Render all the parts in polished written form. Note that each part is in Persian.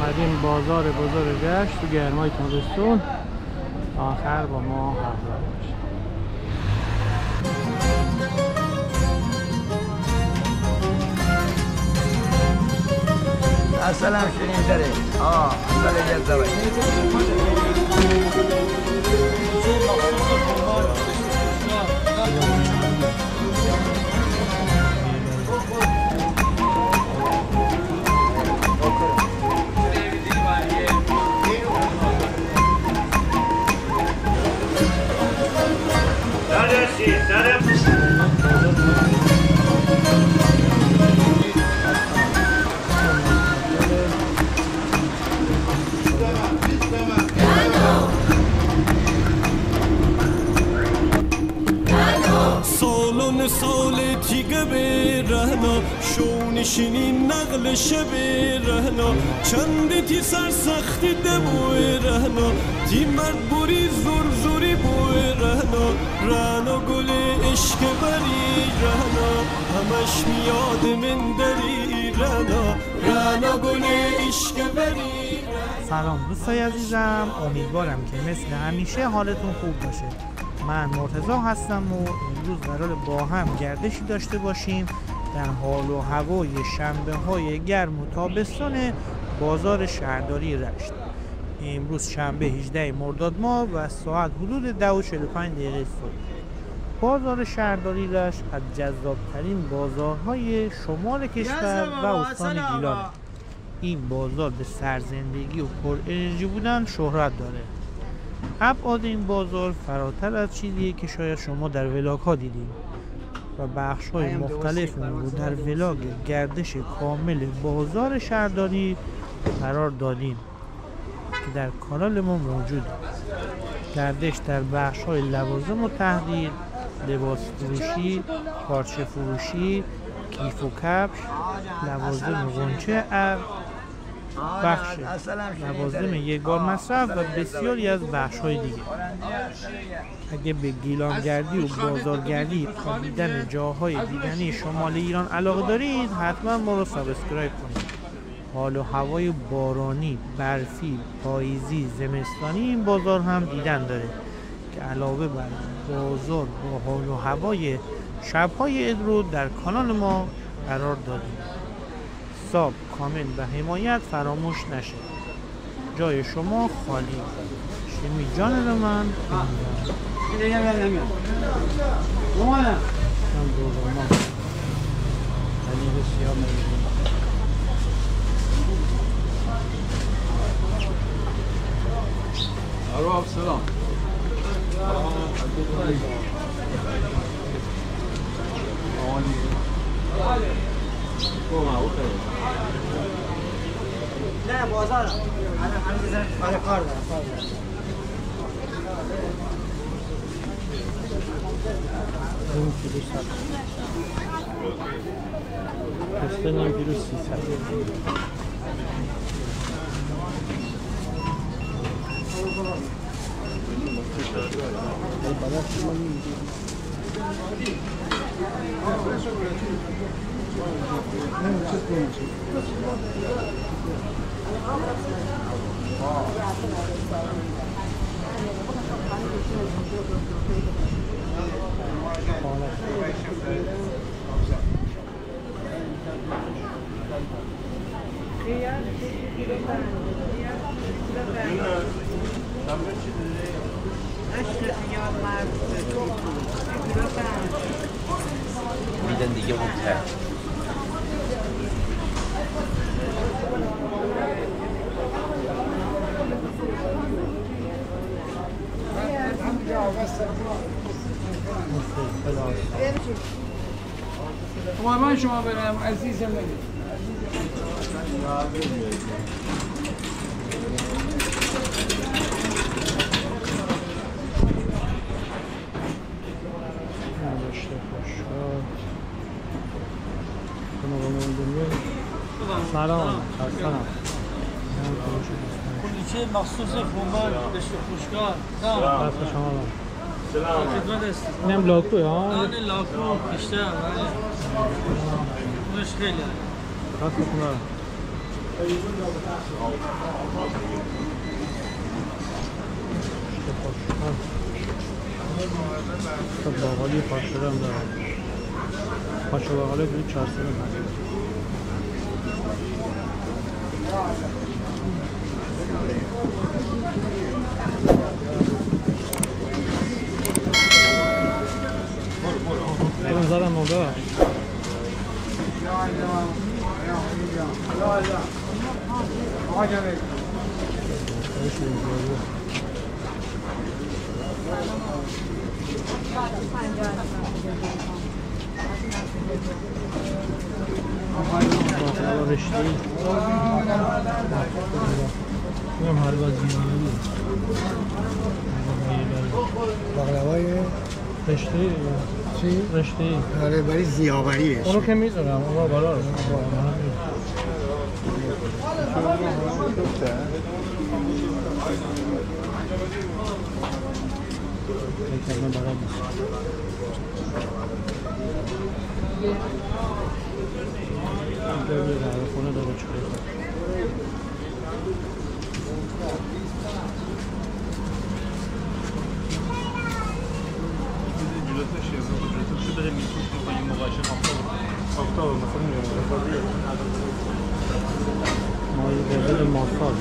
اومدیم بازار بزرگش تو گرمای تابستون. آخر با ما همراه باشید. اصلا هم شیرین داره. اصلا جذابه. سال تیگه به رهنا شونشینی نقل شب رهنا چندی تی سرسختی دبوی رهنا تی مرد بوری زور زوری بوی رهنا گل عشق بری رهنا همش میاد من دری رهنا گل عشق بری. سلام دوستای عزیزم، امیدوارم که مثل همیشه حالتون خوب باشه. من مرتضی هستم و امروز قرار با هم گردشی داشته باشیم در حال و هوای شنبه های گرم و تابستان بازار شهرداری رشت. امروز شنبه 18 مرداد ماه و ساعت حدود 10:45 صبح. بازار شهرداری رشت از جذابترین بازارهای شمال کشور و استان گیلان. این بازار به سرزندگی و پر انرژی بودن شهرت داره. ابعاد این بازار فراتر از چیزیه که شاید شما در ولاگ ها دیدید و بخش های مختلف رو در ولاگ گردش کامل بازار شهرداری قرار دادیم که در کانال ما موجوده. گردش در بخش های لوازم و تحریر، لباس فروشی، پارچه فروشی، کیف و کفش، لوازم غنچه ابر، بخش لوازم یک بار مصرف و بسیاری از بخش‌های دیگه. اگه به گیلان گردی و بازارگردی و دیدن جاهای دیدنی شمال ایران علاقه دارید، حتما ما رو سابسکرایب کنید. حال و هوای بارانی، برفی، پاییزی، زمستانی این بازار هم دیدن داره که علاوه بر بازار با حال و هوای شب‌های عید رو در کانال ما قرار دادیم. ساب، کامنت و حمایت فراموش نشه. جای شما خالی. شمی جان رو من سلام. نه بازارم. الان کار دارم. نیم کیلو 100 پسته نیم کیلو 300 میدن دیگه مبتر من شما برم عزیزم نگید. سلام. کلیچه مخصوص فومبال بشه خوشگاه. سلام. دست شما رو. خدمت است. اینم لاکوی ها؟ آره لاکو بیشتر. اونش خیلی دستتون رو. تا باقالی پاشده هم دارم پاشه باقالی بودی 400 هم برون زدم موقع رشته اینم حلوا زیبایی باقلوای رشته چی؟ رشته آره برای زیاوریش اونو که میدونم اونو بالا رو خونه داره چکه مایی قبل ماسال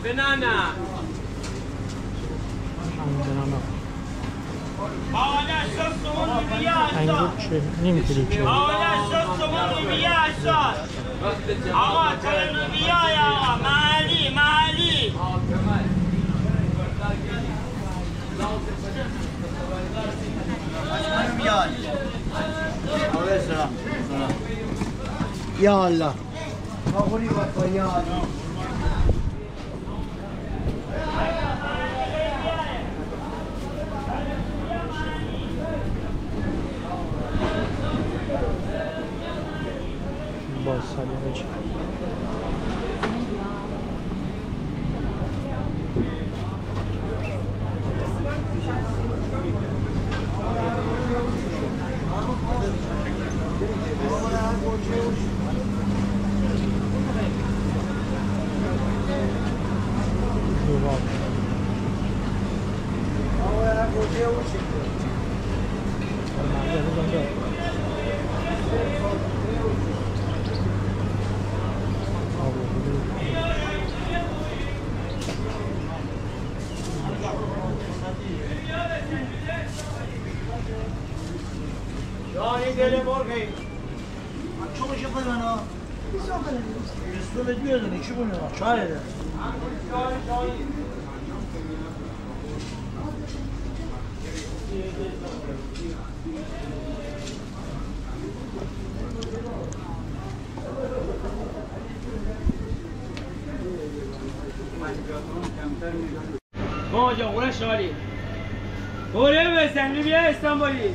banana. انگور چه؟ نمیتونی چه؟ آقا تلنو بیای آقا معلی یا الله یا الله باز سالیه چه؟ دل مرغی چون میشه خودمانا استول دیگه چی بونه چای ده ما جا قوله شاری قوله بستنی بیا استانبولی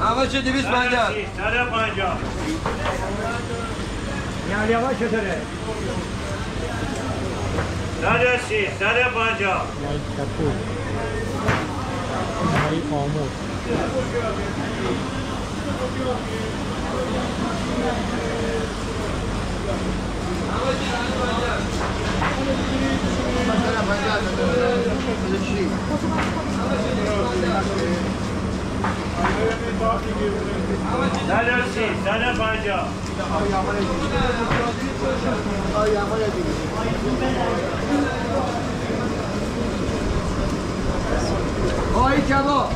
همه چه 250 150 یعنی آقا چطوره 130 150 آی کباب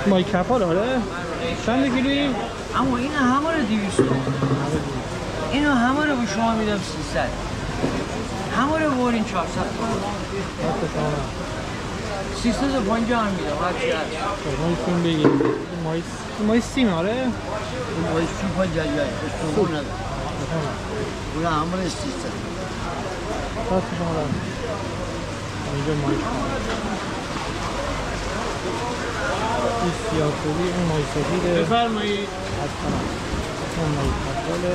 مای کپا داره؟ چند کیلویی؟ اما این همه رو 200 اینو همه رو به شما میدم 300 همه رو بورین 400 350 هم میدم هرچی هست مایتون بگید مای سیم آره؟ این باید سوپا جایه استوگو نداره اون همه رو 300 دست شما دارم اینجا مای این سیاه خوبی اون مای سفیده بفرمایید از کنم اون مای کپاله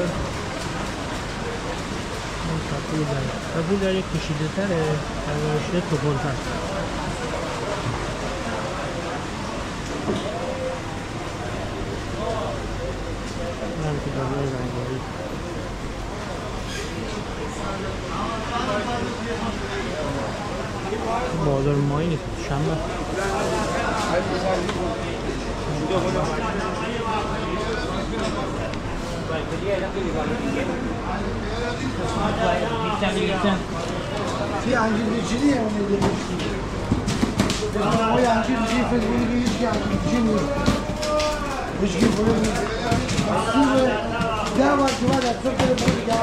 اون پول داره و پول داره کشیده تره و رشته توپل تر هم که داره رنگاری بازار مایی نیست شنبه في انجیل چیزی اومده وای انجیل چیزی فکر کنید هیچ انجیل نیست هیچ کی پول نیست خوبه ده بار که بعد از تو پول دیگه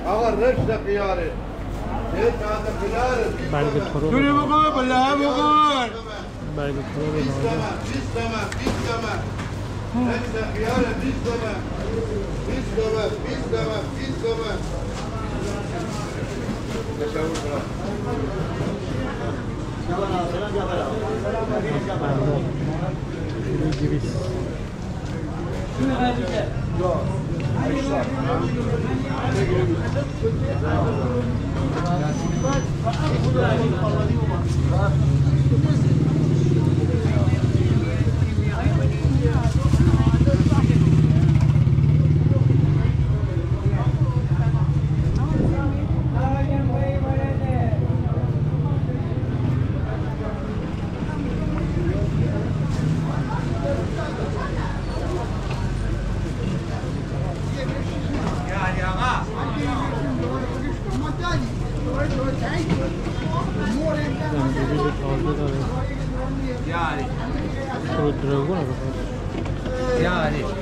آقا رشد خیاره برگ ترو دونه بگو بله بگو برگ ترو به رشد خیاره 20 تومن Yani.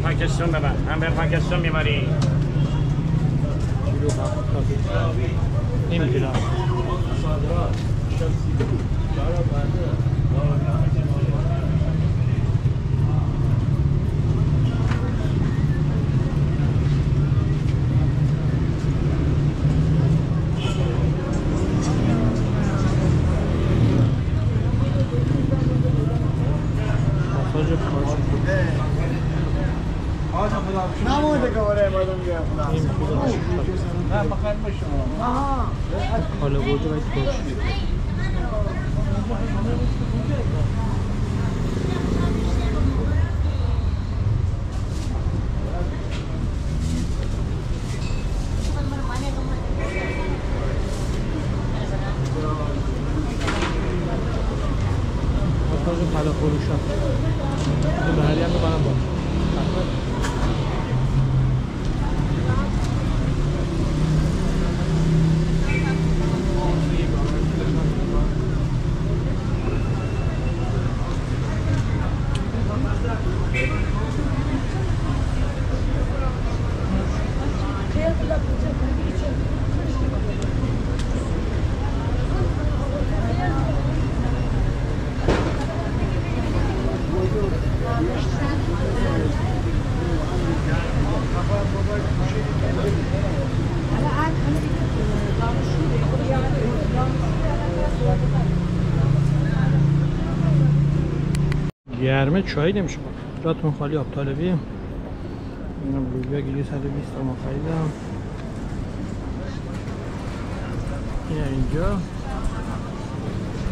پاکستان ببر هم به پاکستان میبری نیم کیلو نمونده که برای مردم گرم نه بخیر باشم حالا بوده باید باشید مطاج پلا فروشان به هری هم ببرم باش گرمه چای نمیشه جاتون خالی. آب طالبی اینم لوبیا گیری 120 تا ما خریدم. این اینجا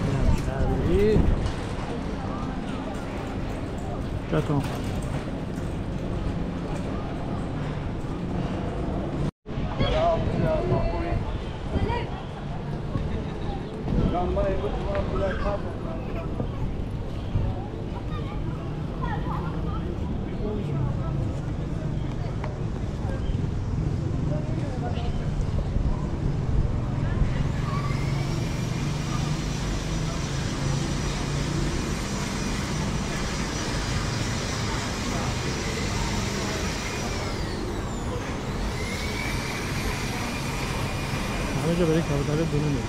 اینم شربی جاتون خالی. همه جا برای کابوتر دونه میره.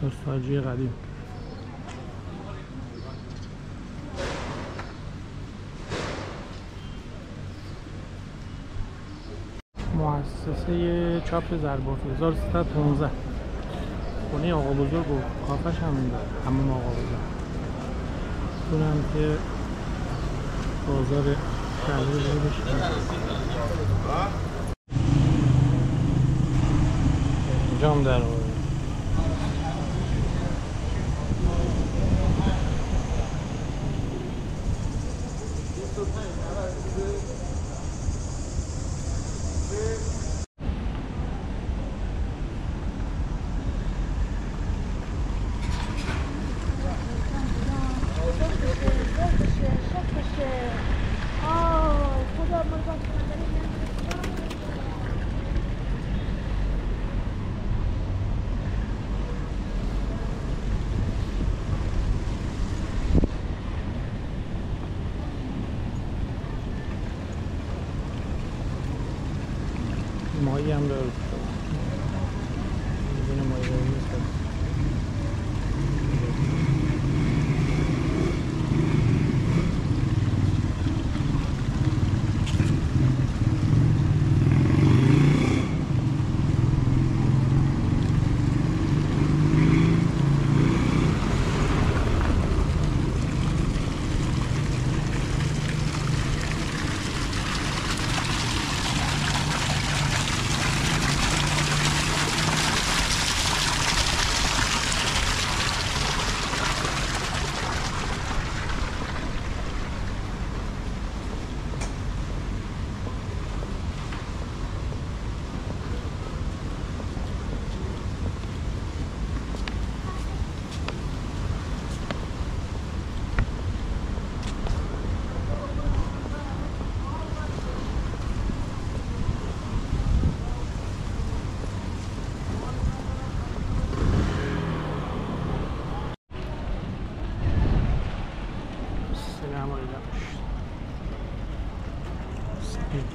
نوستالژی قدیم. مؤسسه چاپ ضربات 1315 خونه آقا بزرگ و کافش همین داره. همون آقا بزرگ اونم که بازار شهری رو بشه جام در آورده. ماهی هم داره میدونه ماهی داره نیست.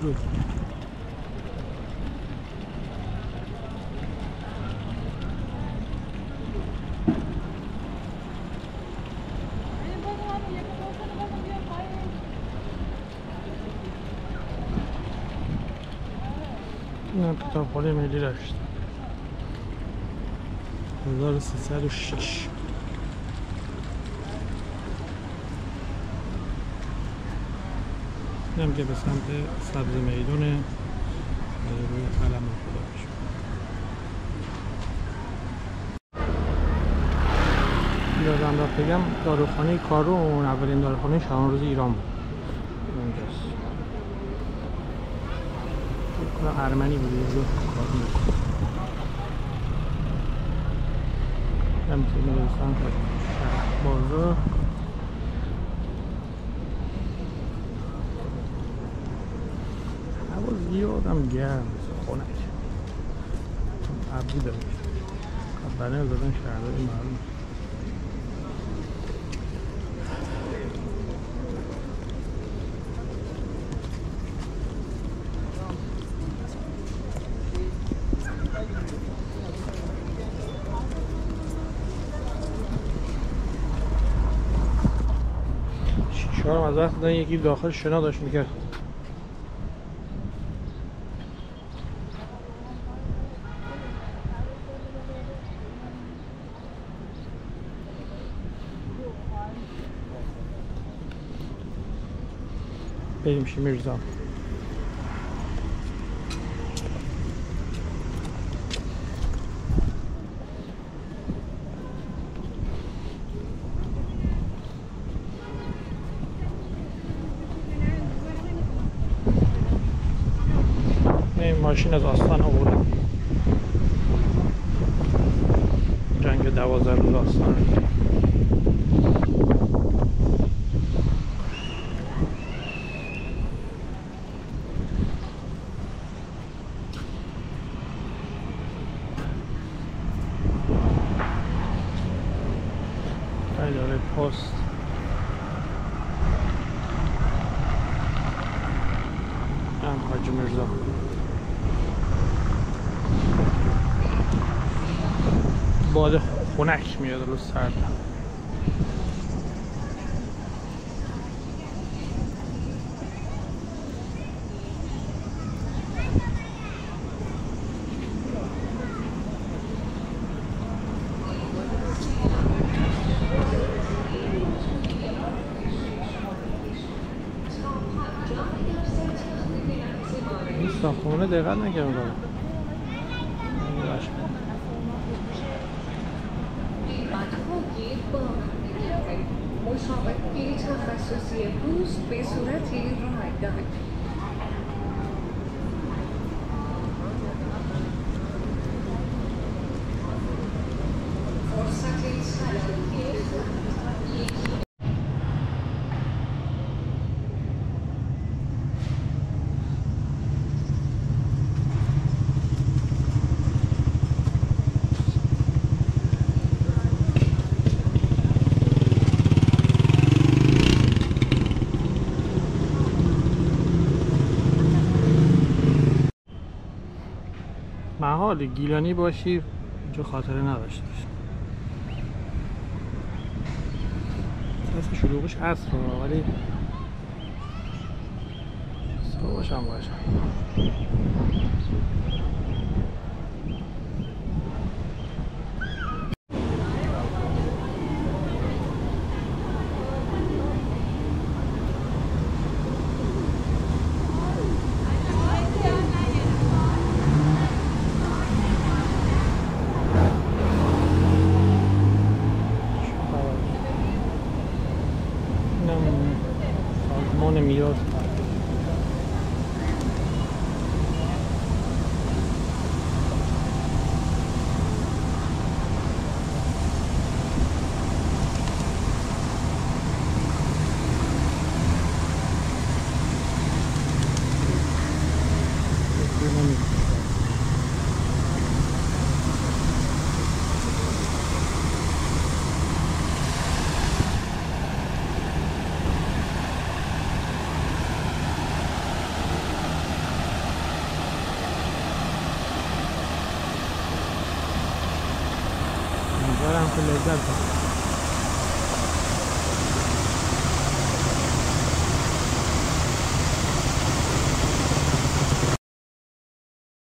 Good. این کتابخانه ملی رشت 1306. اینم که به سمت سبز میدون روی قلم خدا بشه. یادم رفت بگم داروخانه کارون اولین داروخانه شاهنامه‌روز ایران بود. اونجاست. ارمنی بود اینجا کار می‌کرد. همینطور میرسن بازار. هوا زیادم گرم خنک ابری داره بنر زدن شهرداری معلوم. شیشه‌ها رو از وقت دادن یکی داخل شنا داشت میکرد. بریم شیمیرزا. این ماشین از آستان آوردم. جنگ 12 روز آستان. اداره پست هم حاج مرزا. باد خنک میاد رو سرد. ساختمونه دقت نکردم. مسابقه تخصصی پوست به صورت رایگان. فرصت سلامتی محال گیلانی باشی اینجا خاطره نداشته باشی. دست شلوغش هست رو ولی صبحش هم باشه. سازمان میراث هم که لذت